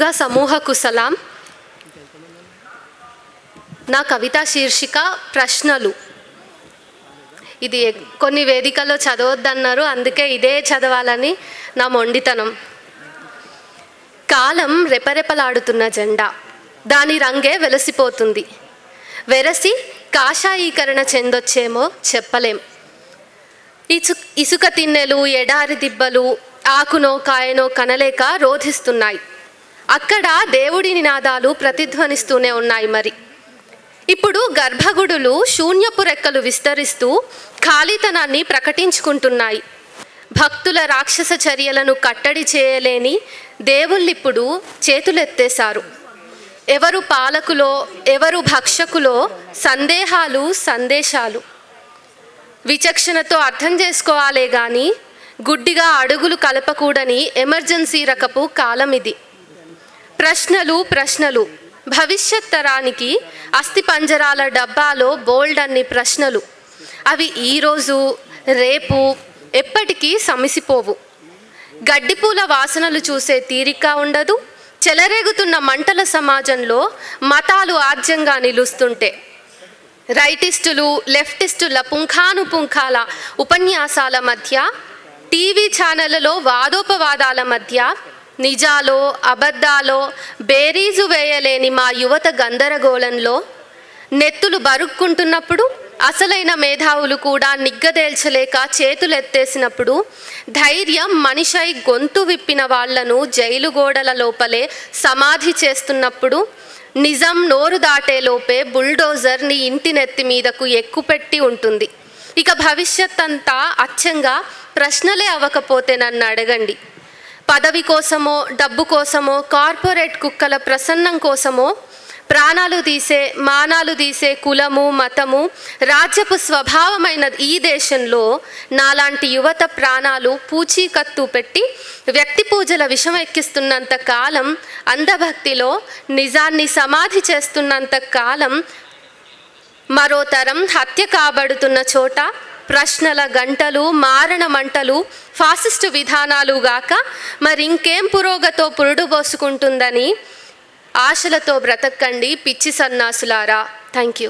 ముందుగా సమూహకు సలాం. నా కవితా శీర్షిక ప్రశ్నలు. ఇది కొన్ని వేదికల్లో చదవద్దన్నారు, అందుకే ఇదే చదవాలని నా మొండితనం. కాలం రెపరెపలాడుతున్న జెండా, దాని రంగే వెలసిపోతుంది. వెరసి కాషాయీకరణ చెందొచ్చేమో చెప్పలేం. ఇసుక తిన్నెలు, ఎడారి దిబ్బలు ఆకునో కాయనో కనలేక రోధిస్తున్నాయి. అక్కడ దేవుడి నినాదాలు ప్రతిధ్వనిస్తూనే ఉన్నాయి. మరి ఇప్పుడు గర్భగుడులు శూన్యపు రెక్కలు విస్తరిస్తూ ఖాళీతనాన్ని ప్రకటించుకుంటున్నాయి. భక్తుల రాక్షస చర్యలను కట్టడి చేయలేని దేవుళ్ళిప్పుడు చేతులెత్తేశారు. ఎవరు పాలకులో ఎవరు భక్షకులో సందేహాలు, సందేశాలు. విచక్షణతో అర్థం చేసుకోవాలే గాని గుడ్డిగా అడుగులు కలపకూడని ఎమర్జెన్సీ రకపు కాలం ఇది. ప్రశ్నలు ప్రశ్నలు. భవిష్యత్ తరానికి అస్థిపంజరాల డబ్బాలో బోల్డ్ అన్ని ప్రశ్నలు. అవి ఈరోజు రేపు ఎప్పటికీ సమిసిపోవు. గడ్డిపూల వాసనలు చూసే తీరిక ఉండదు. చెలరేగుతున్న మంటల సమాజంలో మతాలు ఆజ్యంగా నిలుస్తుంటే, రైటిస్టులు లెఫ్టిస్టుల పుంఖానుపుంఖాల ఉపన్యాసాల మధ్య, టీవీ ఛానళ్లలో వాదోపవాదాల మధ్య, నిజాలో అబద్ధాలో బేరీజు వేయలేని మా యువత గందరగోళంలో నెత్తులు బరుక్కుంటున్నప్పుడు, అసలైన మేధావులు కూడా నిగ్గదేల్చలేక చేతులెత్తేసినప్పుడు, ధైర్యం మనిషై గొంతు విప్పిన వాళ్లను జైలు గోడల లోపలే సమాధి చేస్తున్నప్పుడు, నిజం నోరు దాటేలోపే బుల్డోజర్ నీ ఇంటి నెత్తి మీదకు ఎక్కుపెట్టి ఉంటుంది. ఇక భవిష్యత్ అంతా అచ్చంగా ప్రశ్నలే అవ్వకపోతే నన్ను అడగండి. పదవి కోసమో డబ్బు కోసమో కార్పొరేట్ కుక్కల ప్రసన్నం కోసమో ప్రాణాలు తీసే మానాలు తీసే కులము మతము రాజ్యపు స్వభావమైన ఈ దేశంలో నాలాంటి యువత ప్రాణాలు పూచీకత్తు పెట్టి వ్యక్తి పూజల విషం ఎక్కిస్తున్నంత కాలం, అంధభక్తిలో నిజాన్ని సమాధి చేస్తున్నంత కాలం, మరో తరం హత్య కాబడుతున్న చోట ప్రశ్నల గంటలు, మారణ మంటలు, ఫాసిస్టు విధానాలు గాక మరింకేం పురోగతో పురుడు పోసుకుంటుందని ఆశలతో బ్రతకండి పిచ్చి సన్నాసులారా. Thank you.